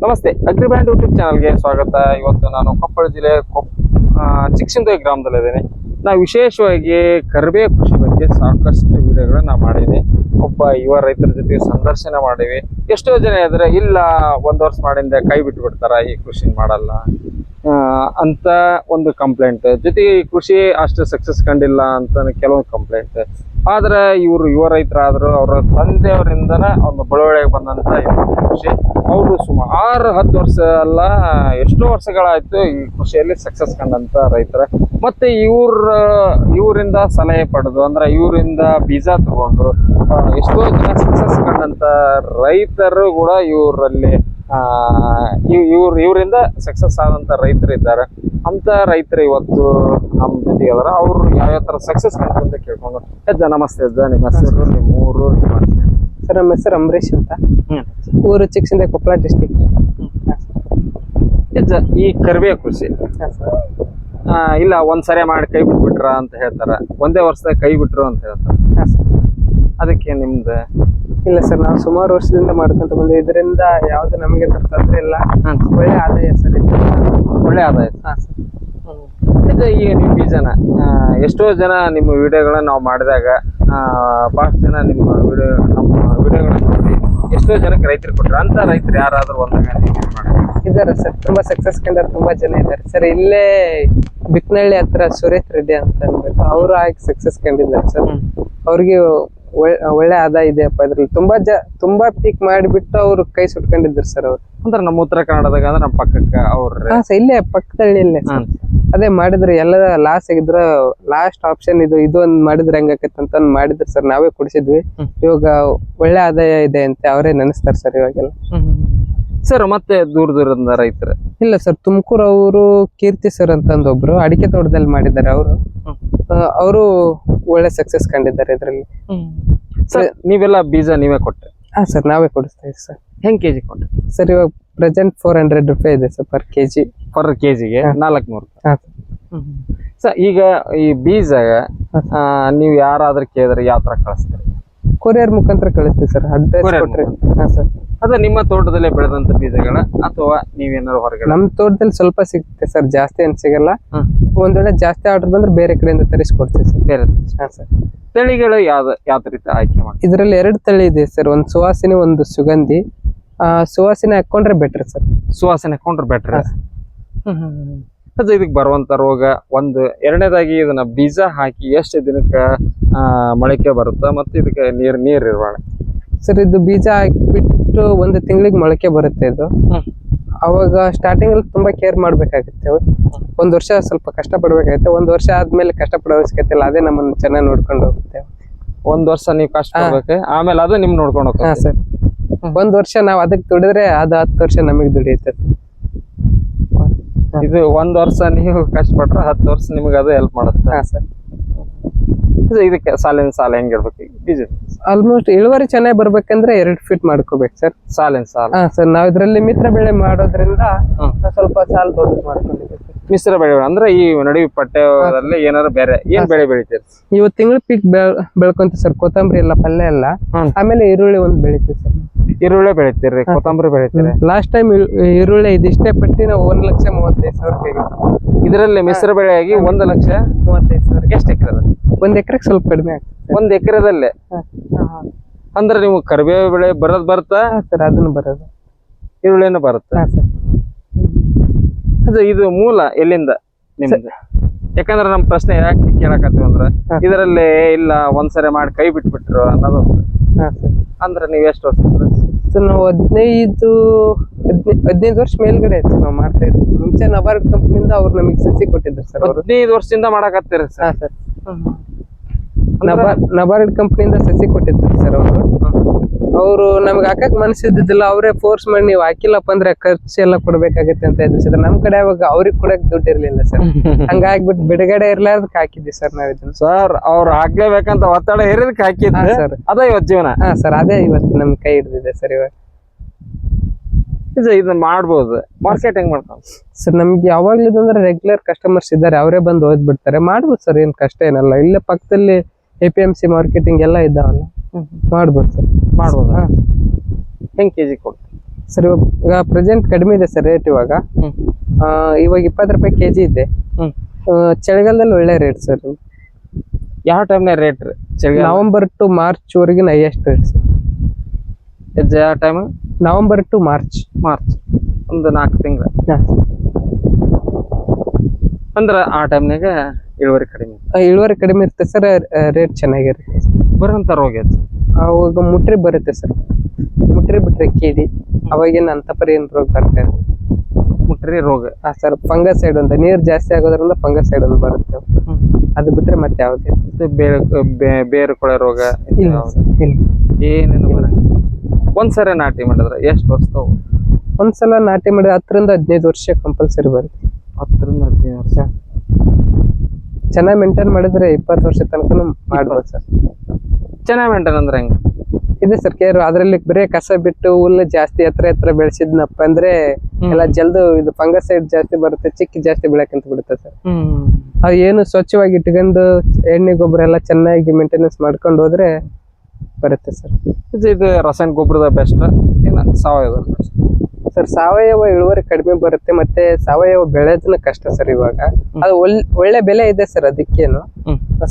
ನಮಸ್ತೆ, ಅಗ್ರಿಬ್ಯಾಂಡ್ ಯೂಟ್ಯೂಬ್ ಚಾನಲ್ಗೆ ಸ್ವಾಗತ. ಇವತ್ತು ನಾನು ಕೊಪ್ಪಳ ಜಿಲ್ಲೆ ಚಿಕ್ಕಸಿಂಧಗಿ ಗ್ರಾಮದಲ್ಲಿದ್ದೇನೆ. ನಾವು ವಿಶೇಷವಾಗಿ ಕರಿಬೇವು ಕೃಷಿ ಬಗ್ಗೆ ಸಾಕಷ್ಟು ವಿಡಿಯೋಗಳನ್ನ ಮಾಡೀನಿ. ಒಬ್ಬ ಯುವ ರೈತರ ಜೊತೆ ಸಂದರ್ಶನ ಮಾಡೀವಿ. ಎಷ್ಟೋ ಜನ ಇದ್ರೆ ಇಲ್ಲ, 1 ವರ್ಷ ಮಾಡಿಂದ ಕೈ ಬಿಟ್ಟು ಬಿಡ್ತಾರ, ಈ ಕೃಷಿ ಮಾಡಲ್ಲ ಅಂತ ಒಂದು ಕಂಪ್ಲೇಂಟ್. ಜೊತೆಗೆ ಈ ಕೃಷಿ ಅಷ್ಟು ಸಕ್ಸಸ್ ಕಂಡಿಲ್ಲ ಅಂತ ಕೆಲವೊಂದು ಕಂಪ್ಲೇಂಟ್. ಆದ್ರೆ ಇವರು ಯುವ ರೈತರಾದ್ರು ಅವರ ತಂದೆಯವರಿಂದನ ಒಂದು ಬಳವಳಿಗೆ ಬಂದಂತ ಕೃಷಿ. ಅವರು ಸುಮಾರು 10 ವರ್ಷ ಅಲ್ಲ, ಎಷ್ಟೋ ವರ್ಷಗಳಾಯ್ತು ಈ ಕೃಷಿಯಲ್ಲಿ ಸಕ್ಸಸ್ ಕಂಡಂತ ರೈತರ. ಮತ್ತೆ ಇವರಿಂದ ಸಲಹೆ ಪಡೆದು, ಅಂದ್ರೆ ಇವರಿಂದ ಬೀಜ ತಗೊಂಡು ಎಷ್ಟೋ ಜನ ಸಕ್ಸಸ್ ಕಂಡಂತ ರೈತರು ಕೂಡ ಇವರಲ್ಲಿ ಇವರಿಂದ ಸಕ್ಸಸ್ ಆದಂತ ರೈತರು ಇದ್ದಾರೆ. ಅಂತ ರೈತರು ಇವತ್ತು ನಮ್ಮ ಜೊತೆಗೆ ಅದರ. ಅವ್ರು ಯಾವ ತರ ಸಕ್ಸಸ್ ಅಂತ ಕೇಳ್ಕೊಂಡು. ಅಜ್ಜ ನಮಸ್ತೆ. ಅಜ್ಜ, ನಿಮ್ಮ ಹೆಸರು, ನಿಮ್ಮ ಊರು, ನಿಮ್ಮ ಸರ್? ನಮ್ಮ ಹೆಸರು ಅಂಬರೀಶ್ ಅಂತ, ಊರು ಚಿಕ್ಕಸಿಂಧಗಿ, ಕೊಪ್ಪಳ ಡಿಸ್ಟಿಕ್. ಅಜ್ಜ, ಈ ಕರಿಬೇವು ಕೃಷಿ ಇಲ್ಲ ಒಂದ್ಸರಿ ಮಾಡಿ ಕೈ ಬಿಟ್ಬಿಟ್ರ ಅಂತ ಹೇಳ್ತಾರ, ಒಂದೇ ವರ್ಷದಾಗ ಕೈ ಬಿಟ್ರು ಅಂತ ಹೇಳ್ತಾರ. ಅದಕ್ಕೆ ನಿಮ್ದು? ಇಲ್ಲ ಸರ್, ನಾವು ಸುಮಾರು ವರ್ಷದಿಂದ ಮಾಡ್ಕೊಂತ ಬಂದ್ವಿ. ಇದರಿಂದ ಯಾವ್ದು ನಮಗೆ ತೊಂದ್ರೆ ಇಲ್ಲ, ಒಳ್ಳೆ ಆದಾಯ ಸರ್. ಒಳ್ಳೆ ಆದಾಯ. ಈಗ ನೀವು ಬೀಜನ ಎಷ್ಟೋ ಜನ ನಿಮ್ಮ ವಿಡಿಯೋಗಳನ್ನ ನಾವು ಮಾಡಿದಾಗ ಬಹಳಷ್ಟು ಜನ ನಮ್ಮ ವಿಡಿಯೋಗಳನ್ನ ನೋಡಿ ಎಷ್ಟೋ ಜನಕ್ಕೆ ರೈತರು ಕೊಟ್ರ. ಅಂತ ರೈತರು ಯಾರಾದ್ರೂ ಒಂದಾಗ ಇದಾರೆ ಸರ್, ತುಂಬಾ ಸಕ್ಸಸ್ ಕಂಡರು ತುಂಬಾ ಜನ ಇದ್ದಾರೆ ಸರ್. ಇಲ್ಲೇ ಬಿಕ್ನಳ್ಳಿ ಹತ್ರ ಸುರೇಶ್ ರೆಡ್ಡಿ ಅಂತ ಅನ್ಬೇಕು, ಅವರು ಆಗಿ ಸಕ್ಸಸ್ ಕಂಡಿದ್ದಾರೆ ಸರ್. ಅವ್ರಿಗೆ ಒಳ್ಳೆ ಆದಾಯ ಇದೆಯಪ್ಪ ಇದ್ರಲ್ಲಿ. ತುಂಬಾ ಪೀಕ್ ಮಾಡಿಬಿಟ್ಟು ಅವ್ರು ಕೈ ಸುಟ್ಕೊಂಡಿದ್ರು ಸರ್. ಅವ್ರು ಅಂದ್ರೆ ನಮ್ಮ ಉತ್ತರ ಕನ್ನಡದಾಗ ಅಂದ್ರೆ ನಮ್ಮ ಪಕ್ಕಕ್ಕೆ ಅವ್ರ ಇಲ್ಲೇ ಪಕ್ಕದಲ್ಲಿ ಇಲ್ಲೇ ಅದೇ ಮಾಡಿದ್ರೆ ಎಲ್ಲ ಲಾಸ್ ಆಗಿದ್ರ ಲಾಸ್ಟ್ ಆಪ್ಷನ್ ಇದು ಒಂದ್ ಮಾಡಿದ್ರೆ ಹೆಂಗಾಕೈತೆ ಅಂತ ಮಾಡಿದ್ರು ಸರ್. ನಾವೇ ಕುಡಿಸಿದ್ವಿ. ಇವಾಗ ಒಳ್ಳೆ ಆದಾಯ ಇದೆ ಅಂತ ಅವರೇ ನೆನೆಸ್ತಾರೆ ಸರ್ ಇವಾಗೆಲ್ಲ. ಸರ್ ಮತ್ತೆ ದೂರದಿಂದ ರೈತರು? ಇಲ್ಲ ಸರ್, ತುಮಕೂರು ಅವರು ಕೀರ್ತಿ ಸರ್ ಅಂತಂದು ಒಬ್ರು ಅಡಿಕೆ ತೋಟದಲ್ಲಿ ಮಾಡಿದ್ದಾರೆ. ಅವರು ಒಳ್ಳೆ ಸಕ್ಸಸ್ ಕಂಡಿದ್ದಾರೆ ಇದ್ರಲ್ಲಿ. ನೀವೆಲ್ಲ ಬೀಜ ನೀವೇ ಕೊಟ್ಟೆ? ಸರ್, ನಾವೇ ಕೊಡಿಸ್ತಾ ಇದ್ದೀವಿ ಸರ್. ಹೆಂಗ್ ಕೆಜಿ ಕೊಟ್ಟೆ ಸರ್? ಇವಾಗ ಪ್ರೆಸೆಂಟ್ 400 ರೂಪಾಯಿ ಇದೆ ಸರ್ ಪರ್ ಕೆಜಿಗೆ. 400 ರೂಪಾಯಿ. ಸರ್, ಈಗ ಈ ಬೀಜ ನೀವು ಯಾರಾದ್ರೂ ಕೇಳಿದ್ರೆ ಯಾವ ತರ ಕಳಿಸ್ತೀರಿ? ಕೊರಿಯರ್ ಮುಖಾಂತರ ಕಳಿಸ್ತೀವಿ ಸರ್. ಅಡ್ರೆಸ್ ಕೊಟ್ರೆ. ಸರ್, ಅದ ನಿಮ್ಮ ತೋಟದಲ್ಲೇ ಬೆಳೆದಂತ ಬೀಜಗಳ ಅಥವಾ ನೀವೇನಾದ್ರು ಹೊರಗಡೆ? ನಮ್ಮ ತೋಟದಲ್ಲಿ ಸ್ವಲ್ಪ ಸಿಗುತ್ತೆ ಸರ್, ಜಾಸ್ತಿ ಏನ್ ಸಿಗಲ್ಲ. ಒಂದ್ ವೇಳೆ ಜಾಸ್ತಿ ಆರ್ಡರ್ ಬಂದ್ರೆ ಬೇರೆ ಕಡೆಯಿಂದ ತರಿಸ್ಕೊಡ್ತೀವಿ ಸರ್. ಬೇರೆ ಸರ್, ತಳಿಗಳು ಯಾವ ರೀತಿ ಆಯ್ಕೆ ಮಾಡಿ? ಇದ್ರಲ್ಲಿ 2 ತಳಿ ಇದೆ ಸರ್, ಒಂದು ಸುವಾಸಿನಿ, ಒಂದು ಸುಗಂಧಿ. ಸುವಾಸಿನಿ ಹಾಕೊಂಡ್ರೆ ಬೆಟರ್ ಸರ್. ಸುವಾಸನೆ ಹಾಕೊಂಡ್ರೆ ಬೆಟರ್. ಅದು ಇದಕ್ಕೆ ಬರುವಂತ ರೋಗ ಒಂದು. ಎರಡನೇದಾಗಿ ಇದನ್ನ ಬೀಜ ಹಾಕಿ ಎಷ್ಟು ದಿನಕ್ಕೆ ಮೊಳಕೆ ಬರುತ್ತೆ, ಮತ್ತೆ ಇದಕ್ಕೆ ನೀರ್ ಇರಬಾರ್ದ ಸರ್? ಇದು ಬೀಜ ಹಾಕಿಬಿಟ್ಟು 1 ತಿಂಗಳಿಗೆ ಮೊಳಕೆ ಬರುತ್ತೆ ಇದು. ಅವಾಗ ಸ್ಟಾರ್ಟಿಂಗ್ ಅಲ್ಲಿ ತುಂಬಾ ಕೇರ್ ಮಾಡ್ಬೇಕಾಗುತ್ತೆ. 1 ವರ್ಷ ಸ್ವಲ್ಪ ಕಷ್ಟ ಪಡ್ಬೇಕಾಗುತ್ತೆ. 1 ವರ್ಷ ಆದ್ಮೇಲೆ ಕಷ್ಟ ಪಡೋ ಅವಶ್ಯಕತೆ ಇಲ್ಲ, ಅದೇ ನಮ್ಮನ್ನ ಚೆನ್ನಾಗಿ ನೋಡ್ಕೊಂಡು ಹೋಗುತ್ತೆ. 1 ವರ್ಷ ನೀವು ಕಷ್ಟ ಪಡ್ಬೇಕು, ಆಮೇಲೆ ಅದು ನಿಮ್ ನೋಡ್ಕೊಂಡು ಹೋಗುತ್ತೆ. ಸರ್, 1 ವರ್ಷ ನಾವ್ ಅದಕ್ಕೆ ದುಡಿದ್ರೆ ಅದು 10 ವರ್ಷ ನಮಗೆ ದುಡಿಯುತ್ತೆ. ಇದು 1 ವರ್ಷ ನೀವು ಕಷ್ಟಪಟ್ರೆ 10 ವರ್ಷ ನಿಮ್ಗೆ ಅದು ಹೆಲ್ಪ್ ಮಾಡುತ್ತೆ. ಸರ್, ಇದಕ್ಕೆ ಸಾಲಿನ ಸಾಲ ಹೆಂಗಿರ್ಬೇಕು ಬೀಜ? ಆಲ್ಮೋಸ್ಟ್ ಇಳುವರಿ ಚೆನ್ನಾಗಿ ಬರ್ಬೇಕಂದ್ರೆ 2 ಫೀಟ್ ಮಾಡ್ಕೋಬೇಕು ಸರ್, ಸಾಲಿನ ಸಾಲ. ಸರ್, ನಾವ್ ಇದ್ರಲ್ಲಿ ಮಿತ್ರ ಬೆಳೆ ಮಾಡೋದ್ರಿಂದ ಸ್ವಲ್ಪ ಸಾಲ ದೊಡ್ಡದು ಮಾಡ್ಕೊಂಡಿದ್ದೀವಿ. ಮಿಶ್ರ ಬೆಳೆ ಅಂದ್ರೆ ಈ ನಡುವೆ ಪಠ್ಯದಲ್ಲಿ ಏನಾದ್ರು ಬೇರೆ ಏನ್ ಬೆಳೆ ಬೆಳಿತೀರಿ? ಇವು ತಿಂಗಳ ಪೀಕ್ ಬೆಳ್ಕೊಂತೀವಿ ಸರ್. ಕೊತ್ತಂಬರಿ ಎಲ್ಲ, ಪಲ್ಯ ಎಲ್ಲ, ಆಮೇಲೆ ಈರುಳ್ಳಿ ಒಂದು ಬೆಳಿತೀವಿ ಸರ್. ಈರುಳ್ಳಿ ಬೆಳಿತೀರಿ, ಕೊತ್ತಂಬರಿ ಬೆಳಿತೀರಿ? ಲಾಸ್ಟ್ ಟೈಮ್ ಈರುಳ್ಳಿ ಇದಿಷ್ಟೇ ಪಟ್ಟಿ ನಾವು 1,35,000 ಇದರಲ್ಲಿ ಮಿಶ್ರ ಬೆಳೆಯಾಗಿ 1,35,000. ಎಷ್ಟು ಎಕರೆ? 1 ಎಕರೆಗೆ ಸ್ವಲ್ಪ ಕಡಿಮೆ ಆಗ್ತದೆ. 1 ಎಕರೆದಲ್ಲೇ? ಅಂದ್ರೆ ನೀವು ಕರಿಬೇವು ಬೆಳೆ ಬರುತ್ತಾ ಸರ್? ಅದನ್ನು ಬರೋದು, ಈರುಳ್ಳಿನೂ ಬರುತ್ತೆ ಸರ್. ಅದು ಇದು ಮೂಲ ಎಲ್ಲಿಂದ ನಿಮ್ದು? ಯಾಕಂದ್ರೆ ನಮ್ಮ ಪ್ರಶ್ನೆ ಯಾಕೆ ಕೇಳಕತ್ತೀವಿ ಅಂದ್ರೆ ಇದರಲ್ಲಿ ಇಲ್ಲ ಒಂದ್ಸರಿ ಮಾಡಿ ಕೈ ಬಿಟ್ಬಿಟ್ರು ಅನ್ನೋದು. ಅಂದ್ರೆ ನೀವ್ ಎಷ್ಟು ವರ್ಷ? ಸರ್, ನಾವು 15 ವರ್ಷ ಮೇಲ್ಗಡೆ ಆಯ್ತು ನಾವು ಮಾಡ್ತಾ ಇದ್ವಿ. ಮುಂಚೆ ನಬಾರ್ಡ್ ಕಂಪ್ನಿಯಿಂದ ಅವ್ರು ನಮಗೆ ಸಸಿ ಕೊಟ್ಟಿದ್ರು ಸರ್. 15 ವರ್ಷದಿಂದ ಮಾಡಕತ್ತೀರಿ ಸರ್? ಸರ್, ನಬಾರ್ಡ್ ಕಂಪ್ನಿಯಿಂದ ಸಸಿ ಕೊಟ್ಟಿದ್ರು ಸರ್. ಅವರು ನಮ್ಗೆ ಹಾಕಕ್ ಮನಸ್ಸಿದ್ದಿಲ್ಲ. ಅವರೇ ಫೋರ್ಸ್ ಮಾಡಿ ನೀವು ಹಾಕಿಲ್ಲಪ್ಪ ಅಂದ್ರೆ ಖರ್ಚು ಎಲ್ಲ ಕೊಡ್ಬೇಕಾಗತ್ತೆ ಅಂತ ಇದ್ರು ಸರ್. ನಮ್ ಕಡೆ ಅವಾಗ ಅವ್ರಿಗೆ ಕೊಡಕ್ ದುಡ್ಡು ಇರ್ಲಿಲ್ಲ ಸರ್. ಹಂಗಾಗ್ಬಿಟ್ಟು ಬಿಡುಗಡೆ ಇರ್ಲಾರ್ದಕ್ ಹಾಕಿದ್ವಿ ಸರ್ ನಾವ್ ಇದನ್ನ. ಸರ್, ಅವ್ರು ಹಾಕ್ಲೇಬೇಕಂತ ಒತ್ತಡ ಹೇರಿದಕ್ಕೆ ಹಾಕಿದ್ದೆ ಸರ್. ಅದ ಇವತ್ತು ಜೀವನ? ಸರ್, ಅದೇ ಇವತ್ತು ನಮ್ ಕೈ ಹಿಡಿದಿದೆ ಸರ್. ಇವಾಗ ಇದನ್ನ ಮಾಡ್ಬೋದು. ಮಾರ್ಕೆಟಿಂಗ್ ಮಾಡ್ತಾರೆ ಸರ್? ನಮ್ಗೆ ಯಾವಾಗ್ಲಿದಂದ್ರೆ ರೆಗ್ಯುಲರ್ ಕಸ್ಟಮರ್ಸ್ ಇದ್ದಾರೆ, ಅವರೇ ಬಂದು ಓದ್ಬಿಡ್ತಾರೆ. ಮಾಡ್ಬೋದು ಸರ್, ಏನ್ ಕಷ್ಟ ಏನಲ್ಲ. ಇಲ್ಲೇ ಪಕ್ಕದಲ್ಲಿ APMC ಮಾರ್ಕೆಟಿಂಗ್ ಎಲ್ಲ ಇದ್ದಾವಲ್ಲ, ಮಾಡ್ಬೋದು ಸರ್. ಮಾಡ್ಬೋದು. ಹೆಂಗ್ ಕೆಜಿ ಕೊಡ್ತೀವಿ ಸರ್ ಇವಾಗ ಪ್ರೆಸೆಂಟ್ ಕಡಿಮೆ ಇದೆ ಸರ್ ರೇಟ್ ಇವಾಗ. ಹ್ಮ್ ಇವಾಗ 20 ರೂಪಾಯಿ ಕೆಜಿ ಇದೆ. ಹ್ಮ್ ಚಳಿಗಾಲದಲ್ಲಿ ಒಳ್ಳೆ ರೇಟ್ ಸರ್. ಯಾವ ಟೈಮ್ನಾಗ ರೇಟ್ ರೀ? ಚಳಿಗಾಲ ನವೆಂಬರ್ ಟು ಮಾರ್ಚ್ ವರೆಗಿನ ಹೈಯೆಸ್ಟ್ ರೇಟ್ ಸರ್. ಯಾವ time? November to March. March, ಒಂದು 4 ತಿಂಗಳು. ಅಂದ್ರ ಆ ಟೈಮ್ನಾಗ ಇಳುವರಿ ಕಡಿಮೆ, ಇಳುವರಿ ಕಡಿಮೆ ಇರುತ್ತೆ ಸರ್, ರೇಟ್ ಚೆನ್ನಾಗಿರುತ್ತೆ. ಬರೋಂಥ ರೋಗ ಐತಿ ಅವಾಗ ಮುಟ್ರಿ ಬರುತ್ತೆ ಸರ್. ಮುಟ್ರಿ ಬಿಟ್ರೆ ಕೀಡಿ, ಅವಾಗೇನು ಅಂತ ಪರಿ ಏನ್ ರೋಗ ಬರುತ್ತೆ? ಮುಟ್ರಿ ರೋಗ. ಹಾ ಸರ್, ಫಂಗಸೈಡ್ ಅಂತ, ನೀರ್ ಜಾಸ್ತಿ ಆಗೋದ್ರಿಂದ ಫಂಗಸೈಡ್ ಅಂತ ಬರುತ್ತೆ. ಅದು ಬಿಟ್ರೆ ಮತ್ತೆ ಯಾವ್ದು ಬೇರು ಕೊಳೆ ರೋಗ ಇಲ್ಲ. ಏನೇನು ಬರ. ಒಂದ್ಸರಿ ನಾಟಿ ಮಾಡಿದ್ರೆ ಎಷ್ಟು ವರ್ಷ ತಗೋ? ಒಂದ್ಸಲ ನಾಟಿ ಮಾಡಿದ್ರೆ 10 ರಿಂದ 15 ವರ್ಷ ಕಂಪಲ್ಸರಿ ಬರುತ್ತೆ. 10 ರಿಂದ 15 ವರ್ಷ ಚೆನ್ನಾಗಿ ಮೇಂಟೈನ್ ಮಾಡಿದ್ರೆ 20 ವರ್ಷ ತನಕ ಮಾಡ್ಬೋದು ಸರ್. ಚೆನ್ನಾಗಿ ಮೇಂಟೈನ್ ಅಂದ್ರೆ ಹೆಂಗ? ಇದೆ ಸರ್ ಕೇರು. ಅದ್ರಲ್ಲಿ ಬರೇ ಕಸ ಬಿಟ್ಟು ಹುಲ್ಲು ಜಾಸ್ತಿ ಎತ್ತರ ಬೆಳೆಸಿದ್ನಪ್ಪ ಅಂದ್ರೆ ಎಲ್ಲ ಜಲ್ದು ಇದು ಫಂಗಸೈಡ್ ಜಾಸ್ತಿ ಬರುತ್ತೆ, ಚಿಕ್ಕಿ ಜಾಸ್ತಿ ಬೆಳಕಂತ ಬಿಡುತ್ತೆ ಸರ್. ಅದು ಏನು ಸ್ವಚ್ಛವಾಗಿ ಇಟ್ಕೊಂಡು ಎಣ್ಣೆ ಗೊಬ್ಬರ ಎಲ್ಲ ಚೆನ್ನಾಗಿ ಮೇಂಟೆನೆನ್ಸ್ ಮಾಡ್ಕೊಂಡು ಹೋದ್ರೆ ಬರುತ್ತೆ ಸರ್. ಇದು ರಾಸಾಯನಿಕ ಗೊಬ್ಬರದ ಬೆಸ್ಟ್ ಏನ ಸಾವಯವ ಬೆಸ್ಟ್? ಸರ್ ಸಾವಯವ ಇಳುವರಿ ಕಡಿಮೆ ಬರುತ್ತೆ, ಮತ್ತೆ ಸಾವಯವ ಬೆಳೆದನ್ನ ಕಷ್ಟ ಸರ್ ಇವಾಗ. ಅದು ಒಳ್ಳೆ ಬೆಲೆ ಇದೆ ಸರ್ ಅದಕ್ಕೇನು.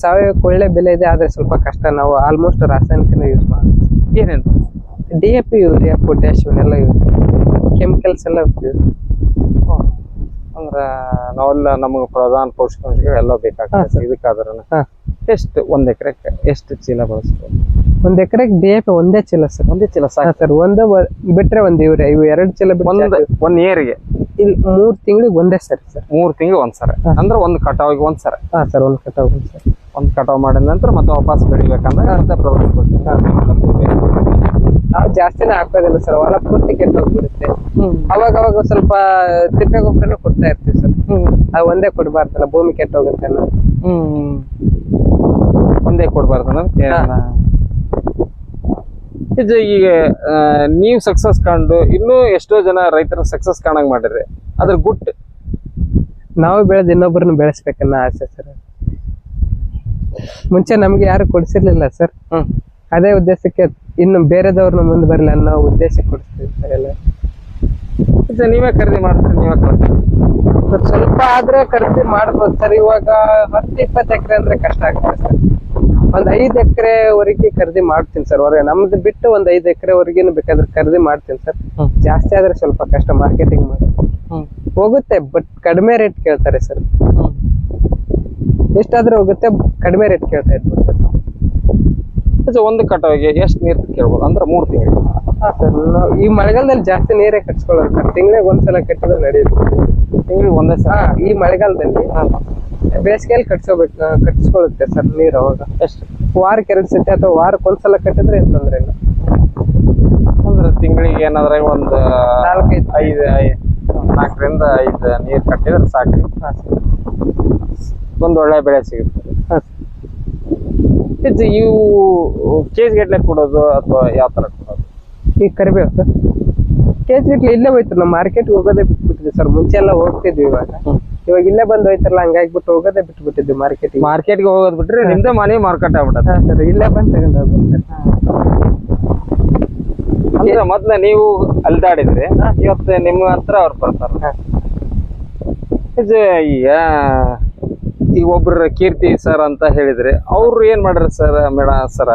ಸಾವಯವಕ್ಕೆ ಒಳ್ಳೆ ಬೆಲೆ ಇದೆ, ಆದ್ರೆ ಸ್ವಲ್ಪ ಕಷ್ಟ. ನಾವು ಆಲ್ಮೋಸ್ಟ್ ರಾಸಾಯನಿಕನ ಯೂಸ್ ಮಾಡ್ತೀವಿ. ಏನೇನು? DAP, ಯೂರಿಯಾ, ಪೊಟ್ಯಾಶ್ ಇವನ್ನೆಲ್ಲ ಯೂಸ್, ಕೆಮಿಕಲ್ಸ್ ಎಲ್ಲ ಯೂಸ್. ಅಂದ್ರ ನಾವೆಲ್ಲ ನಮಗೆ ಪ್ರಧಾನ ಪೋಷಕಾಂಶಗಳು ಎಲ್ಲ ಬೇಕಾಗ್ತದೆ. ಇದಕ್ಕಾದ್ರೆ ಎಷ್ಟು 1 ಎಕರೆಗೆ ಎಷ್ಟು ಚೀಲ ಬಳಸ್ತೀವಿ? 1 ಎಕರೆಗೆ DAP ಒಂದೇ ಚೀಲ ಸರ್. ಒಂದೇ ಚೀಲ ಸಾಕು ಸರ್. ಒಂದು ಬಿಟ್ರೆ ಒಂದು ಯೂರಿಯಾ, ಇವು 2 ಚೀಲ ಬಿಟ್ಟು 1 ಏರಿಗೆ ಇಲ್ಲಿ 3 ತಿಂಗಳಿಗೆ ಒಂದೇ ಸರಿ ಸರ್. 3 ತಿಂಗಳಿಗೆ ಒಂದ್ಸರಿ ಅಂದ್ರೆ ಒಂದು ಕಟಾವಿಗೆ ಒಂದ್ಸರಿ? ಹಾ ಸರ್, ಒಂದು ಕಟಾವ್ ಒಂದ್ಸರಿ. ಒಂದು ಕಟಾವ್ ಮಾಡಿದ ನಂತರ ಮತ್ತೆ ವಾಪಸ್ ಬೆಳಿಬೇಕಂದ್ರೆ ಮತ್ತೆ ನಾವು ಜಾಸ್ತಿನೇ ಹಾಕೋದಿಲ್ಲ ಸರ್, ಹೊಲ ಪೂರ್ತಿ ಕೆಟ್ಟೋಗ್ಬಿಡುತ್ತೆ. ಅವಾಗ ಸ್ವಲ್ಪ ತಿಪ್ಪೆ ಗೊಬ್ಬರನ ಕೊಡ್ತಾ ಇರ್ತೀವಿ ಸರ್. ಅದು ಒಂದೇ ಕೊಡ್ಬಾರ್ದಲ್ಲ, ಭೂಮಿ ಕೆಟ್ಟೋಗುತ್ತೆ ಅನ್ನೋದು. ಒಂದೇ ಕೊಡ್ಬಾರ್ದಲ್ಲ. ಈಗ ನೀವು ಸಕ್ಸಸ್ ಕಂಡು ಇನ್ನೂ ಎಷ್ಟೋ ಜನ ರೈತರ ಸಕ್ಸಸ್ ಕಾಣಂಗ್ ಮಾಡಿರಿ, ಅದ್ರ ಗುಟ್ ನಾವು ಬೆಳೆದ್ ಇನ್ನೊಬ್ಬರನ್ನ ಬೆಳೆಸ್ಬೇಕನ್ನೋ ಆಸೆ ಸರ್. ಮುಂಚೆ ನಮ್ಗೆ ಯಾರು ಕೊಡ್ಸಿರ್ಲಿಲ್ಲ ಸರ್. ಅದೇ ಉದ್ದೇಶಕ್ಕೆ ಇನ್ನು ಬೇರೆದವ್ರನ್ನ ಮುಂದೆ ಬರಲಿ ಅನ್ನೋ ಉದ್ದೇಶಕ್ಕೆ ಕೊಡಿಸ್ತೀವಿ ಸರ್ ಎಲ್ಲ. ನೀವೇ ಖರೀದಿ ಮಾಡ್ತೀರಿ, ನೀವೇ ಕಳ್ತೀರಿ ಸರ್? ಸ್ವಲ್ಪ ಆದ್ರೆ ಖರೀದಿ ಮಾಡ್ಬೋದು ಸರ್. ಇವಾಗ 10-20 ಎಕರೆ ಅಂದ್ರೆ ಕಷ್ಟ ಆಗ್ತದೆ ಸರ್. ಒಂದ್ 5 ಎಕರೆವರೆಗೆ ಖರೀದಿ ಮಾಡ್ತೀನಿ ಸರ್. ಹೊರಗೆ ನಮ್ದು ಬಿಟ್ಟು ಒಂದ್ 5 ಎಕರೆವರೆಗೇನು ಬೇಕಾದ್ರೆ ಖರೀದಿ ಮಾಡ್ತೀನಿ ಸರ್. ಜಾಸ್ತಿ ಆದ್ರೆ ಸ್ವಲ್ಪ ಕಷ್ಟ ಮಾರ್ಕೆಟಿಂಗ್ ಮಾಡೋದು. ಹೋಗುತ್ತೆ, ಬಟ್ ಕಡಿಮೆ ರೇಟ್ ಕೇಳ್ತಾರೆ ಸರ್. ಎಷ್ಟಾದ್ರೂ ಹೋಗುತ್ತೆ, ಕಡಿಮೆ ರೇಟ್ ಕೇಳ್ತಾ ಇದ್ಬಿಡ್ತಾರೆ ಸರ್. ಒಂದು ಕಟಾವಿಗೆ ಎಷ್ಟು ನೀರು ಕೇಳ್ಬೋದು? ಅಂದ್ರೆ 3 ತಿಂಗಳು. ಹಾ ಸರ್, ನಾವು ಈ ಮಳೆಗಾಲದಲ್ಲಿ ಜಾಸ್ತಿ ನೀರೇ ಕಟ್ಸ್ಕೊಳ್ಳೋದು ಸರ್. ತಿಂಗಳಿಗೆ ಒಂದ್ಸಲ ಕಟ್ಟಿದ್ರೆ ನಡೆಯುತ್ತೆ. ತಿಂಗಳಿಗೆ ಒಂದೇ ಸಲ? ಈ ಮಳೆಗಾಲದಲ್ಲಿ. ಬೇಸಿಗೆಯಲ್ಲಿ ಕಟ್ಸ್ಕೊಳ್ಳುತ್ತೆ ಸರ್ ನೀರು. ಅವಾಗ ಎಷ್ಟು? ವಾರಕ್ಕೆ 2 ಸತಿ ಅಥವಾ ವಾರಕ್ಕೆ ಒಂದ್ಸಲ ಕಟ್ಟಿದ್ರೆ ಏನ್ ತೊಂದ್ರೆ ಇಲ್ಲ. ಅಂದ್ರೆ ತಿಂಗಳಿಗೆ ಏನಾದ್ರೆ ಒಂದು 4 ರಿಂದ 5 ನೀರು ಕಟ್ಟಿದ್ರೆ ಸಾಕು. ಒಂದು ಒಳ್ಳೆ ಬೆಳೆ ಸಿಗುತ್ತೆ. ಇವು ಕೆಜಿ ಗಟ್ಲೆ ಕೊಡೋದು ಅಥವಾ ಯಾವ ತರ ಕೊಡೋದು? ಈಗ ಕರಿಬೇವು ಸರ್ ಕೆಜಿ ಗಟ್ಲೆ ಇಲ್ಲೇ ಹೋಯ್ತು. ನಮ್ಮ ಮಾರ್ಕೆಟ್ಗೆ ಹೋಗೋದೇ ಬಿಟ್ಬಿಟ್ಟಿದ್ವಿ ಸರ್. ಮುಂಚೆ ಎಲ್ಲ ಹೋಗ್ತಿದ್ವಿ, ಇವಾಗ ಇಲ್ಲೇ ಬಂದು ಹೋಯ್ತಾರಲ್ಲ, ಹಂಗಾಗ್ಬಿಟ್ಟು ಹೋಗೋದೇ ಬಿಟ್ಬಿಟ್ಟಿದ್ವಿ ಮಾರ್ಕೆಟ್ಗೆ ಹೋಗೋದ್ ಬಿಟ್ರೆ ನಿಮ್ದೇ ಮನೆ ಮಾರ್ಕೆಟ್ ಆಗ್ಬಿಟ್ಟದ ಸರ್. ಇಲ್ಲೇ ಬಂದು ತಗೊಂಡು ಹೋಗ್ಬಿಡ್ತಾರೆ. ಅಂದ್ರೆ ಮೊದ್ಲ ನೀವು ಅಲ್ದಾಡಿದ್ರಿ, ಇವತ್ತು ನಿಮ್ಮ ಹತ್ರ ಅವ್ರು ಬರ್ತಾರ. ಈಗ ಒಬ್ರು ಕೀರ್ತಿ ಸರ್ ಅಂತ ಹೇಳಿದ್ರೆ, ಅವ್ರು ಏನ್ ಮಾಡ್ರಿ ಸರ್ ಸರ?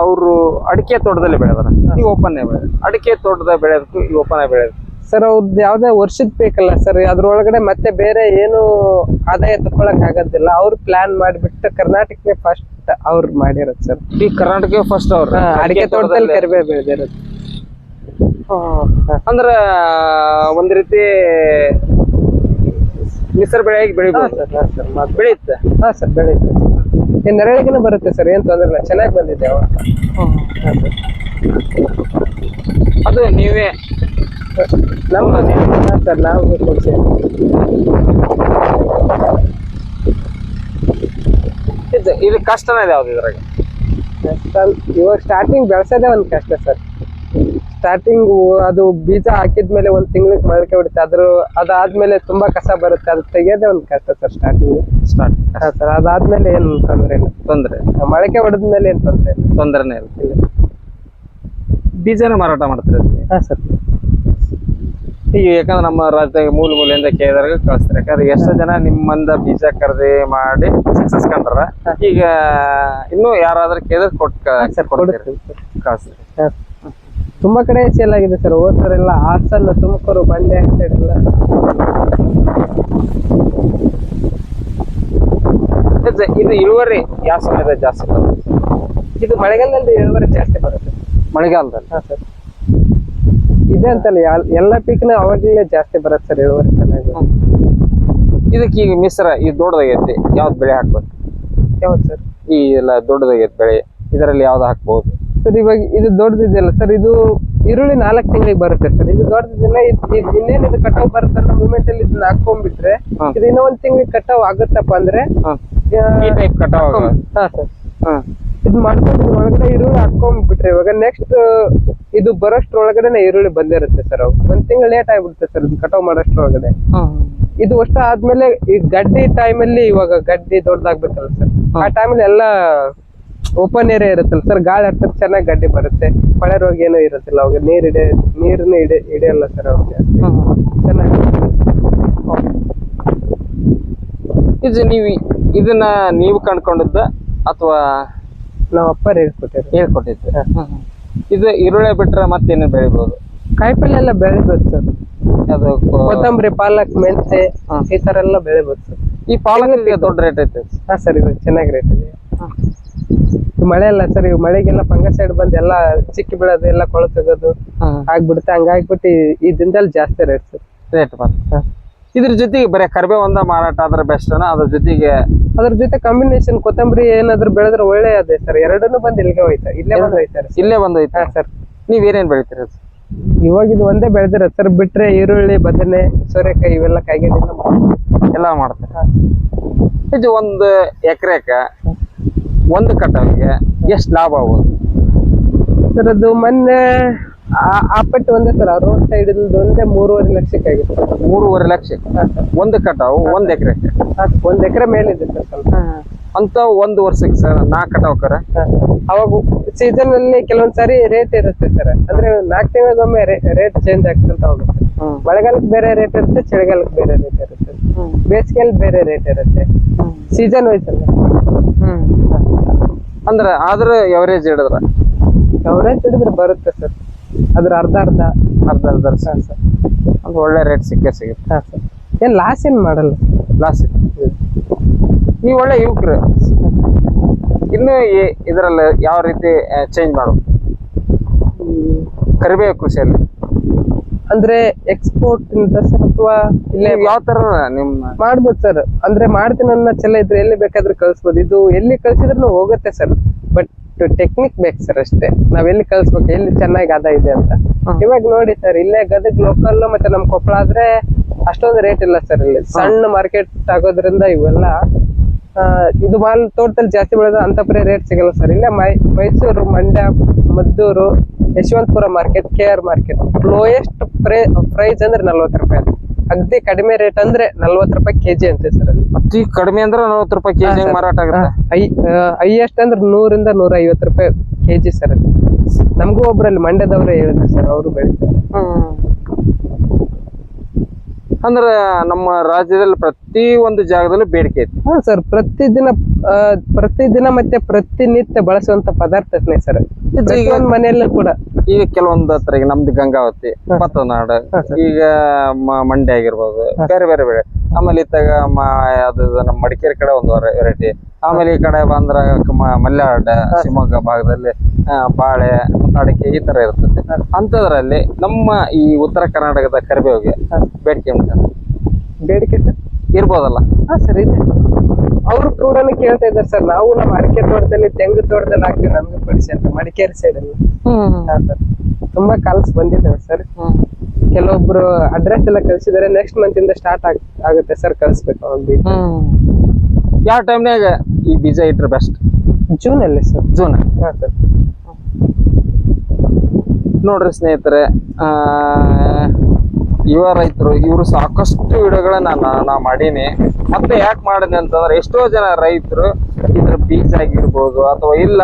ಅವರು ಅಡಿಕೆ ತೋಟದಲ್ಲಿ ಬೆಳೆದಾರ, ಈ ಓಪನ್ ಬೆಳೆದ. ಅಡಿಕೆ ತೋಟದ ಬೆಳೆದಕ್ಕೂ ಈ ಓಪನ್ ಬೆಳೆದ ಸರ್. ಅವ್ರದ್ದು ಯಾವ್ದೇ ವರ್ಷದ ಬೇಕಲ್ಲ ಸರ್, ಅದ್ರೊಳಗಡೆ ಮತ್ತೆ ಬೇರೆ ಏನು ಆದಾಯ ತಗೊಳಕ್ ಆಗೋದಿಲ್ಲ. ಅವ್ರು ಪ್ಲಾನ್ ಮಾಡಿಬಿಟ್ಟು ಕರ್ನಾಟಕಕ್ಕೆ ಫಸ್ಟ್ ಅವ್ರು ಮಾಡಿರೋದು ಸರ್. ಈ ಕರ್ನಾಟಕ ಫಸ್ಟ್ ಅವ್ರು ಅಡಿಕೆ ತೋಟದಲ್ಲಿ ಕರಿಬೇವು ಬೆಳೆದಿರೋದು. ಅಂದ್ರ ಒಂದ್ ರೀತಿ ಮಿಶ್ರ ಬೆಳೆಯಾಗಿ ಬೆಳಿಬೋದು ಸರ್. ಬೆಳೆಯುತ್ತೆ? ಹಾ ಸರ್, ಬೆಳೆಯುತ್ತೆ. ನೆರಳಿಗೆನೂ ಬರುತ್ತೆ ಸರ್, ಏನ್ ತೊಂದ್ರೆ ಇಲ್ಲ. ಚೆನ್ನಾಗಿ ಬಂದಿದೆ ಅವಾಗ. ಅದು ನೀವೇ ನಮ್ಮ ಸರ್ ನಾವು ಕೊಡ್ತೀವಿ. ಇದು ಕಷ್ಟನ ಇದೆ ಯಾವ್ದು ಇದ್ರಾಗ? ಇವಾಗ ಸ್ಟಾರ್ಟಿಂಗ್ ಬೆಳೆಸೋದೇ ಒಂದು ಕಷ್ಟ ಸರ್. ಸ್ಟಾರ್ಟಿಂಗ್ ಅದು ಬೀಜ ಹಾಕಿದ್ಮೇಲೆ 1 ತಿಂಗಳಿಗೆ ಮೊಳಕೆ ಬಿಡುತ್ತೆ. ಅದಾದ್ಮೇಲೆ ತುಂಬಾ ಕಸ ಬರುತ್ತೆ, ಅದು ತೆಗಿಯೋದೇ ಒಂದು ಕಷ್ಟ ಸರ್ ಸ್ಟಾರ್ಟಿಂಗ್. ಹಾ ಸರ್, ಅದಾದ್ಮೇಲೆ ಏನ್ ತೊಂದ್ರೆ ಇಲ್ಲ. ಮೊಳಕೆ ಹೊಡೆದ್ಮೇಲೆ ಏನ್ ತೊಂದ್ರೆನೇ ಇಲ್ಲ. ಬೀಜನ ಮಾರಾಟ ಮಾಡ್ತೀರಾ? ಹಾ ಸರ್. ಈಗ ಯಾಕಂದ್ರೆ ನಮ್ಮ ರಾಜ್ಯದಾಗ ಮೂಲೆಯಿಂದ ಕೇಳಿದಾಗ ಕಳಿಸ್ತಾರೆ. ಯಾಕಂದ್ರೆ ಎಷ್ಟೋ ಜನ ನಿಮ್ಮಂದ ಬೀಜ ಖರೀದಿ ಮಾಡಿ ಸಕ್ಸಸ್ ಕಂಡ್ರ ಈಗ ಇನ್ನೂ ಯಾರಾದ್ರೂ ಕೇಳಿದ್ರೆ ಕೊಡ್ತೀರಿ ಕಳಿಸ್ತೀರಿ. ತುಂಬಾ ಕಡೆ ಸೇಲ್ ಆಗಿದೆ ಸರ್. ಹೋದ್ಸರೆಲ್ಲ ಹಾಸನ, ತುಮಕೂರು, ಮಂಡ್ಯ ಸೈಡ್ ಎಲ್ಲ. ಇದು ಇಳುವರಿ ಯಾವ ಸಮಯದಾಗ ಜಾಸ್ತಿ ಬರುತ್ತೆ? ಇದು ಮಳೆಗಾಲದಲ್ಲಿ ಇಳುವರಿ ಜಾಸ್ತಿ ಬರುತ್ತೆ. ಮಳೆಗಾಲದಲ್ಲಿ? ಹಾ ಸರ್. ಇದೆ ಅಂತಲ್ಲ ಎಲ್ಲ ಪೀಕ್ನ ಅವಾಗಲೇ ಜಾಸ್ತಿ ಬರುತ್ತೆ ಸರ್ ಇಳುವರಿ ಚೆನ್ನಾಗಿ. ಇದಕ್ಕೆ ಈಗ ಮಿಶ್ರ ಈ ದೊಡ್ಡದಾಗೈತಿ ಯಾವ್ದು ಬೆಳೆ ಹಾಕ್ಬೇಕು? ಯಾವ್ದು ಸರ್? ಈ ಎಲ್ಲ ದೊಡ್ಡದಾಗೈತಿ ಬೆಳೆ, ಇದರಲ್ಲಿ ಯಾವ್ದು ಹಾಕ್ಬಹುದು ಸರ್? ಇವಾಗ ಇದು ದೊಡ್ಡದಿದೆಯಲ್ಲ ಸರ್, ಇದು ಈರುಳ್ಳಿ 4 ತಿಂಗಳಿಗೆ ಬರುತ್ತೆ ಸರ್. ಇದು ದೊಡ್ಡದಿಲ್ಲ, ಇನ್ನೇನು ಇದು ಕಟಾವ್ ಬರುತ್ತೆ ಅನ್ನೋ ಮೂಮೆಂಟ್ ಅಲ್ಲಿ ಇದನ್ನ ಹಾಕೊಂಡ್ಬಿಟ್ರೆ ಇದು ಇನ್ನೂ 1 ತಿಂಗಳಿಗೆ ಕಟಾವ್ ಆಗುತ್ತಪ್ಪ ಅಂದ್ರೆ ಈ ಟೈಪ್ ಕಟಾವ್. ಹಾ ಸರ್. ಇದು ಮಾಡ್ಕೊಂಡು ಒಳಗಡೆ ಈರುಳ್ಳಿ ಹಾಕೊಂಡ್ಬಿಟ್ರೆ ಇವಾಗ ನೆಕ್ಸ್ಟ್ ಇದು ಬರೋಷ್ಟ್ರೊಳಗಡೆ ಈರುಳ್ಳಿ ಬಂದಿರುತ್ತೆ ಸರ್. ಅವು 1 ತಿಂಗಳು ಲೇಟ್ ಆಗ್ಬಿಡುತ್ತೆ ಸರ್ ಇದು ಕಟಾವ್ ಮಾಡೋಷ್ಟ್ರೊಳಗಡೆ. ಇದು ಅಷ್ಟ ಆದ್ಮೇಲೆ ಈ ಗಡ್ಡಿ ಟೈಮಲ್ಲಿ, ಇವಾಗ ಗಡ್ಡಿ ದೊಡ್ಡದಾಗ್ಬೇಕಲ್ಲ ಸರ್, ಆ ಟೈಮಲ್ಲಿ ಎಲ್ಲ ಓಪನ್ ಏರಿಯಾ ಇರುತ್ತಲ್ಲ ಸರ್, ಗಾಳಿ ಹತ್ತಿರ ಚೆನ್ನಾಗಿ ಗಡ್ಡಿ ಬರುತ್ತೆ. ಮಳೆ ರೋಗ ಏನೂ ಇರುತ್ತಿಲ್ಲ ಅವಾಗ. ನೀರನ್ನ ಹಿಡಿಯಲ್ಲ ಸರ್ ಅವಾಗ ಜಾಸ್ತಿ ಚೆನ್ನಾಗಿ. ಇದನ್ನ ನೀವು ಕಂಡ್ಕೊಂಡದ್ದ ಅಥವಾ ನಾವ್ ಅಪ್ಪರ್ ಹೇಳ್ಕೊಟ್ಟಿದ್ದೆ? ಇದು ಈರುಳ್ಳಿ ಬಿಟ್ರೆ ಮತ್ತೇನು ಬೆಳಿಬಹುದು? ಕಾಯಿಪಲ್ಲೆ ಎಲ್ಲ ಬೆಳಿಬೋದು ಸರ್. ಅದು ಕೊತ್ತಂಬರಿ, ಪಾಲಕ್, ಮೆಂತೆ ಈ ತರ ಎಲ್ಲ ಬೆಳಿಬೋದು ಸರ್. ಈ ಪಾಲಕ್ ದೊಡ್ಡ ರೇಟ್ ಐತೆ? ಹಾ ಸರ್, ಇವಾಗ ಚೆನ್ನಾಗಿ ರೇಟ್ ಇದೆ. ಮಳೆ ಅಲ್ಲ ಸರ್, ಇವ್ ಮಳೆಗೆಲ್ಲ ಫಂಗಸೈಡ್ ಬಂದು ಎಲ್ಲ ಚಿಕ್ಕಿ ಬೀಳೋದು, ಎಲ್ಲ ಕೊಳ ತೆಗೋದು ಆಗ್ಬಿಡುತ್ತೆ. ಹಂಗಾಗ್ಬಿಟ್ಟು ಈ ದಿನದಲ್ಲಿ ಜಾಸ್ತಿ ರೇಟ್ ಸರ್. ರೇಟ್ ಬರುತ್ತೆ. ಇದ್ರ ಜೊತೆಗೆ ಬರೀ ಕರಿಬೇವು ಒಂದ ಮಾರಾಟ ಆದ್ರೆ ಬೆಸ್ಟ್ ಅನ್ನ? ಅದ್ರ ಜೊತೆ ಕಾಂಬಿನೇಷನ್ ಕೊತ್ತಂಬರಿ ಏನಾದ್ರು ಬೆಳೆದ್ರೆ ಒಳ್ಳೆ ಅದೇ ಸರ್. ಎರಡನ್ನೂ ಬಂದು ಇಲ್ಲಿಗೆ ಹೋಯ್ತಾರೆ, ಇಲ್ಲೇ ಬಂದು ಹೋಯ್ತಾರೆ ಸರ್. ನೀವ್ ಏನೇನ್ ಬೆಳಿತೀರ? ಇವಾಗ ಇದು ಒಂದೇ ಬೆಳೆದಿರ ಸರ್, ಬಿಟ್ರೆ ಈರುಳ್ಳಿ, ಬದನೆ, ಸೋರೆಕಾಯಿ ಇವೆಲ್ಲ ಕಾಯಿಗಡ್ಡೆ ಎಲ್ಲ ಮಾಡ್ತಾರೆ. ಇದು 1 ಎಕರೆಕ 1 ಕಟಾವಿಗೆ ಎಷ್ಟು ಲಾಭ ಆಗ್ಬೋದು ಸರ್? ಅದು ಮೊನ್ನೆ ಆ ಪಟ್ಟು ಒಂದೇ ಸರ್, ರೋಡ್ ಸೈಡ್ ಒಂದೇ 3.5 ಲಕ್ಷಕ್ಕೆ ಆಗಿತ್ತು. 3.5 ಲಕ್ಷಕ್ಕೆ 1 ಕಟಾವು 1 ಎಕರೆಕ್ಕೆ? 1 ಎಕರೆ ಮೇಲಿದೆ ಸರ್ ಸ್ವಲ್ಪ. ಅಂತ 1 ವರ್ಷಕ್ಕೆ ಸರ್ 4 ಕಟಾವ್ಕರ? ಅವಾಗ ಸೀಸನ್ ಅಲ್ಲಿ ಕೆಲವೊಂದ್ ಸಾರಿ ರೇಟ್ ಇರುತ್ತೆ ಸರ್. ಅಂದ್ರೆ 4 ತಿಂಗಳಿಗೊಮ್ಮೆ ರೇಟ್ ಚೇಂಜ್ ಆಗ್ತಂತ ಹೋಗುತ್ತೆ. ಮಳೆಗಾಲಕ್ಕೆ ಬೇರೆ ರೇಟ್ ಇರುತ್ತೆ, ಚಳಿಗಾಲಕ್ಕೆ ಬೇರೆ ರೇಟ್ ಇರುತ್ತೆ, ಬೇಸಿಗೆಯಲ್ಲಿ ಬೇರೆ ರೇಟ್ ಇರುತ್ತೆ. ಸೀಸನ್ ವೈಸ್ ಅಲ್ಲ. ಅಂದ್ರೆ ಆದ್ರೆ ಎವರೇಜ್ ಹಿಡಿದ್ರೆ ಬರುತ್ತೆ ಸರ್. ಅದ್ರ ಅರ್ಧ ಸರ್ ಅಂದ್ರೆ ಒಳ್ಳೆ ರೇಟ್ ಸಿಗುತ್ತೆ. ಹಾ ಸರ್. ಏನ್ ಲಾಸ್ ಏನ್ ಮಾಡಲ್ಲ. ನೀವು ಒಳ್ಳೆ ಯುವಕರು. ಇನ್ನು ಇದರಲ್ಲಿ ಯಾವ ರೀತಿ ಚೇಂಜ್ ಮಾಡೋದು ಕರಿಬೇವು ಕೃಷಿಯಲ್ಲಿ? ಅಂದ್ರೆ ಎಕ್ಸ್ಪೋರ್ಟ್ ಸರ್, ಅಥವಾ ಇಲ್ಲೇ ಯಾವ ತರ ನಿಮ್ ಮಾಡ್ಬೋದು ಸರ್? ಅಂದ್ರೆ ಮಾಡ್ತೀನಿ ಅನ್ನೋ ಛಲ ಇದ್ರೆ ಎಲ್ಲಿ ಬೇಕಾದ್ರೂ ಕಳ್ಸ್ಬೋದು. ಇದು ಎಲ್ಲಿ ಕಳ್ಸಿದ್ರು ಹೋಗುತ್ತೆ ಸರ್, ಬಟ್ ಟೆಕ್ನಿಕ್ ಬೇಕು ಸರ್ ಅಷ್ಟೇ. ನಾವ್ ಎಲ್ಲಿ ಕಳ್ಸ್ಬೇಕು, ಎಲ್ಲಿ ಚೆನ್ನಾಗಿ ಆದಾಯ ಇದೆ ಅಂತ. ಇವಾಗ ನೋಡಿ ಸರ್, ಇಲ್ಲೇ ಗದಗ್ ಲೋಕಲ್ ಮತ್ತೆ ನಮ್ ಕೊಪ್ಪಳ ಆದ್ರೆ ಅಷ್ಟೊಂದು ರೇಟ್ ಇಲ್ಲ ಸರ್. ಇಲ್ಲಿ ಸಣ್ಣ ಮಾರ್ಕೆಟ್ ಆಗೋದ್ರಿಂದ ಇವೆಲ್ಲ ಇದು ಮಾಲ್ ತೋಟದಲ್ಲಿ ಜಾಸ್ತಿ ಬೆಳೆದ ಅಂತಪರಿ ರೇಟ್ ಸಿಗಲ್ಲ ಸರ್. ಇಲ್ಲೇ Mysuru, Mandya, Maddur, Yeshwanthpur market, KR market lowest price ಅಂದ್ರೆ 40 ರೂಪಾಯಿ. ಅಗದಿ ಕಡಿಮೆ ರೇಟ್ ಅಂದ್ರೆ 40 ರೂಪಾಯಿ ಕೆಜಿ ಅಂತೆ ಸರ್. ಅಲ್ಲಿ ಅತಿ ಕಡಿಮೆ ಅಂದ್ರೆ 40 ರೂಪಾಯಿ ಕೆಜಿ ಮಾರಾಟ ಆಗುತ್ತೆ. ಹೈಯೆಸ್ಟ್ ಅಂದ್ರೆ 100 ರಿಂದ 150 ರೂಪಾಯಿ ಕೆಜಿ ಸರ್. ಅಲ್ಲಿ ನಮಗೂ ಒಬ್ರಲ್ಲಿ ಮಂಡ್ಯದವ್ರೆ ಹೇಳಿದ್ರು ಸರ್, ಅವರು ಬೆಳಿತಾರೆ. ಅಂದ್ರೆ ನಮ್ಮ ರಾಜ್ಯದಲ್ಲಿ ಪ್ರತಿ ಒಂದು ಜಾಗದಲ್ಲೂ ಬೇಡಿಕೆ ಐತಿ. ಹಾ ಸರ್, ಪ್ರತಿದಿನ ಮತ್ತೆ ಪ್ರತಿನಿತ್ಯ ಬಳಸುವಂತ ಪದಾರ್ಥನೇ ಸರ್ ಮನೆಯಲ್ಲೂ ಕೂಡ. ಈಗ ಕೆಲವೊಂದು ಹತ್ರ ಈಗ ನಮ್ದು ಗಂಗಾವತಿ, ಪತ್ತನಾಡು, ಈಗ ಮಂಡ್ಯ ಆಗಿರ್ಬೋದು, ಬೇರೆ ಬೇರೆ ಬೆಳೆ. ಆಮೇಲೆ ಇತ್ತಾಗ ಅದು ನಮ್ಮ ಮಡಿಕೇರಿ ಕಡೆ ಒಂದು ವೆರೈಟಿ. ಆಮೇಲೆ ಈ ಕಡೆ ಬಂದ್ರ ಮಲೆನಾಡ, ಶಿವಮೊಗ್ಗ ಭಾಗದಲ್ಲಿ ಬಾಳೆ, ಅಡಿಕೆ ಈ ತರ ಇರ್ತದೆ. ಅಂತದ್ರಲ್ಲಿ ನಮ್ಮ ಈ ಉತ್ತರ ಕರ್ನಾಟಕದ ಕರಿಬೇವಿಗೆ ಬೇಡಿಕೆ ಉಂಟು? ಬೇಡಿಕೆ ಸರ್ ಇರ್ಬೋದಲ್ಲ? ಹಾ ಸರ್, ಇದೆ. ಅವರು ಕೂಡ ಕೇಳ್ತಾ ಇದ್ದಾರೆ ಸರ್, ನಾವು ನಮ್ಮ ಅಡಿಕೆ ತೋಟದಲ್ಲಿ, ತೆಂಗು ತೋಟದಲ್ಲಿ ಹಾಕ್ತೀವಿ, ನಮ್ಗೆ ಪಡಿಸಿ ಅಂತ ಮಡಿಕೇರಿ ಸೈಡ್ ಅಲ್ಲಿ. ಹಾ ಸರ್, ತುಂಬಾ ಕಾಲ್ಸ್ ಬಂದಿದ್ದಾವೆ ಸರ್. ಕೆಲವೊಬ್ರು ಅಡ್ರೆಸ್ ಎಲ್ಲ ಕಳ್ಸಿದಾರೆ. ನೆಕ್ಸ್ಟ್ ಮಂತ್ ಇಂದ ಸ್ಟಾರ್ಟ್ ಆಗುತ್ತೆ ಸರ್, ಕಳ್ಸ್ಬೇಕು ಅವ್ರ ಬೀಜ. ಯಾವ ಟೈಮ್ನಾಗ ಈ ಬೀಜ ಇಟ್ರೆ ಬೆಸ್ಟ್? ಜೂನ್ ಅಲ್ಲಿ ಸರ್. ಜೂನ್? ಹಾ ಸರ್. ನೋಡ್ರಿ ಸ್ನೇಹಿತರೆ, ಯುವ ರೈತರು ಇವರು ಸಾಕಷ್ಟು ವಿಡಿಯೋಗಳನ್ನ ನಾ ಮಾಡೀನಿ. ಮತ್ತೆ ಯಾಕೆ ಮಾಡಿದೆ ಅಂತಂದ್ರೆ, ಎಷ್ಟೋ ಜನ ರೈತರು ಇದ್ರ ಬೀಜ ಆಗಿರ್ಬೋದು ಅಥವಾ ಇಲ್ಲ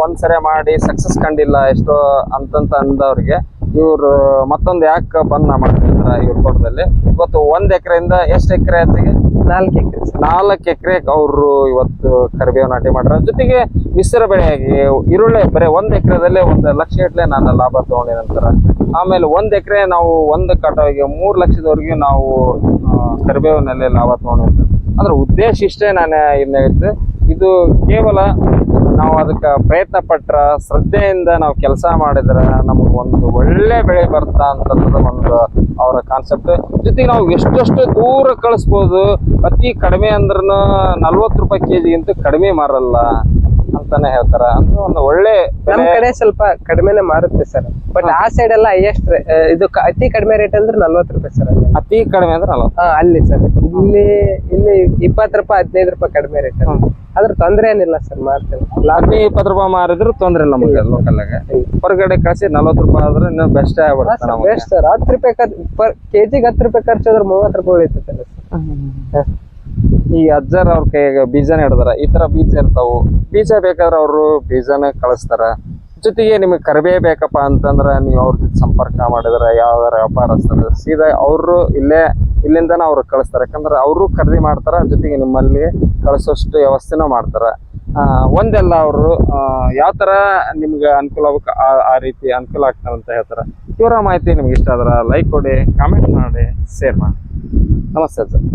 ಒಂದ್ಸರಿ ಮಾಡಿ ಸಕ್ಸಸ್ ಕಂಡಿಲ್ಲ ಎಷ್ಟೋ ಅಂತಂತ ಅಂದವ್ರಿಗೆ ಇವ್ರು ಮತ್ತೊಂದು ಯಾಕೆ ಬಂದ್ ಮಾಡ್ತಿರ್ತಾರ ಇವ್ರ ತೋಟದಲ್ಲಿ ಇವತ್ತು 1 ಎಕರೆಯಿಂದ ಎಷ್ಟು ಎಕರೆ ಆಚೆಗೆ 4 ಎಕರೆ ಸರ್. 4 ಎಕರೆ ಅವರು ಇವತ್ತು ಕರಿಬೇವು ನಾಟಿ ಮಾಡ್ರ. ಜೊತೆಗೆ ಮಿಶ್ರ ಬೆಳೆಯಾಗಿ ಈರುಳ್ಳಿ ಬರೀ 1 ಎಕರೆದಲ್ಲೇ 1 ಲಕ್ಷ ಗಟ್ಟಲೆ ನಾನು ಲಾಭ ತಗೊಂಡಿನ ನಂತರ ಆಮೇಲೆ 1 ಎಕರೆ ನಾವು 1 ಕಟಾವಿಗೆ 3 ಲಕ್ಷದವರೆಗೂ ನಾವು ಕರಿಬೇವಿನಲ್ಲೇ ಲಾಭ ತಗೊಂಡಿರ್ತೀವಿ. ಅಂದ್ರೆ ಉದ್ದೇಶ ಇಷ್ಟೇ. ನಾನು ಏನ್ ಹೇಳಿದ್ದೆ, ಇದು ಕೇವಲ ನಾವು ಅದಕ್ಕೆ ಪ್ರಯತ್ನ ಪಟ್ರ ಶ್ರದ್ಧೆಯಿಂದ ನಾವು ಕೆಲಸ ಮಾಡಿದ್ರ ನಮ್ಗೆ ಒಂದು ಒಳ್ಳೆ ಬೆಳೆ ಬರ್ತಾ ಅಂತಂದ್ರೆ ಒಂದು ಅವರ ಕಾನ್ಸೆಪ್ಟ್. ಜೊತೆಗೆ ನಾವು ಎಷ್ಟೆಷ್ಟು ದೂರ ಕಳಿಸ್ಬೋದು, ಅತಿ ಕಡಿಮೆ ಅಂದ್ರೂ 40 ರೂಪಾಯಿ ಕೆಜಿಗಿಂತ ಕಡಿಮೆ ಮಾರಲ್ಲ ಅಂತಾನೆ ಹೇಳ್ತಾರ. ಅಂದ್ರೆ ಒಂದು ಒಳ್ಳೆ ನಮ್ ಕಡೆ ಸ್ವಲ್ಪ ಕಡಿಮೆನೆ ಮಾರುತ್ತೆ ಸರ್, ಬಟ್ ಆ ಸೈಡ್ ಎಲ್ಲ ಹೈಯೆಸ್ಟ್ ಇದು ಅತಿ ಕಡಿಮೆ ರೇಟ್ ಅಂದ್ರೆ 40 ರೂಪಾಯಿ ಸರ್. ಅತಿ ಕಡಿಮೆ ಅಂದ್ರೆ 40. ಅಲ್ಲಿ ಸರ್ ಇಲ್ಲಿ 20 ರೂಪಾಯಿ 15 ರೂಪಾಯಿ ಕಡಿಮೆ ರೇಟ್. ಅದ್ರ ತೊಂದ್ರೆ ಏನಿಲ್ಲ ಸರ್, ಮಾಡ್ತೇವೆ. 20 ರೂಪಾಯಿ ಮಾರಿದ್ರು ತೊಂದ್ರೆ ಇಲ್ಲ ನಮಗೆ. ಲೋಕಲ್ಲಾಗ ಹೊರಗಡೆ ಕಳಿಸಿ 40 ರೂಪಾಯಿ ಆದ್ರೆ ಇನ್ನೂ ಬೆಸ್ಟ್ ಆಗ್ಬಿಡುತ್ತೆ ನಮಗೆ. Best sir. 10 ರೂಪಾಯಿ ಕೆಜಿಗೆ 10 ರೂಪಾಯಿ ಖರ್ಚು ಆದ್ರೆ 30 ರೂಪಾಯಿ ಉಳಿತೈತಲ್ಲ ಸರ್. ಈ ಅಜ್ಜರ್ ಅವ್ರ ಕೈಯಾಗ ಬೀಜನ ಹಿಡ್ದಾರ. ಈ ತರ ಬೀಜ ಇರ್ತಾವು. ಬೀಜ ಬೇಕಾದ್ರೆ ಅವರು ಬೀಜನ ಕಳಿಸ್ತಾರ. ಜೊತೆಗೆ ನಿಮಗೆ ಕರಿಬೇ ಬೇಕಪ್ಪ ಅಂತಂದ್ರೆ ನೀವು ಅವ್ರ ಜೊತೆ ಸಂಪರ್ಕ ಮಾಡಿದ್ರೆ ಯಾವ್ದಾರ ವ್ಯಾಪಾರಸ್ಥರು ಸೀದಾ ಅವರು ಇಲ್ಲಿಂದನ ಅವ್ರು ಕಳಿಸ್ತಾರೆ. ಯಾಕಂದ್ರೆ ಅವರು ಖರೀದಿ ಮಾಡ್ತಾರ, ಜೊತೆಗೆ ನಿಮ್ಮಲ್ಲಿ ಕಳಿಸೋಷ್ಟು ವ್ಯವಸ್ಥೆನೂ ಮಾಡ್ತಾರ. ಒಂದೆಲ್ಲ ಅವರು ಯಾವ ತರ ನಿಮ್ಗೆ ಅನುಕೂಲ ಆಗಬೇಕು ಆ ರೀತಿ ಅನುಕೂಲ ಆಗ್ತಾರೆ ಅಂತ ಹೇಳ್ತಾರೆ. ಇವರ ಮಾಹಿತಿ ನಿಮ್ಗೆ ಇಷ್ಟ ಆದ್ರೆ ಲೈಕ್ ಕೊಡಿ, ಕಾಮೆಂಟ್ ಮಾಡಿ, ಶೇರ್ ಮಾಡಿ. ನಮಸ್ತೆ ಸರ್.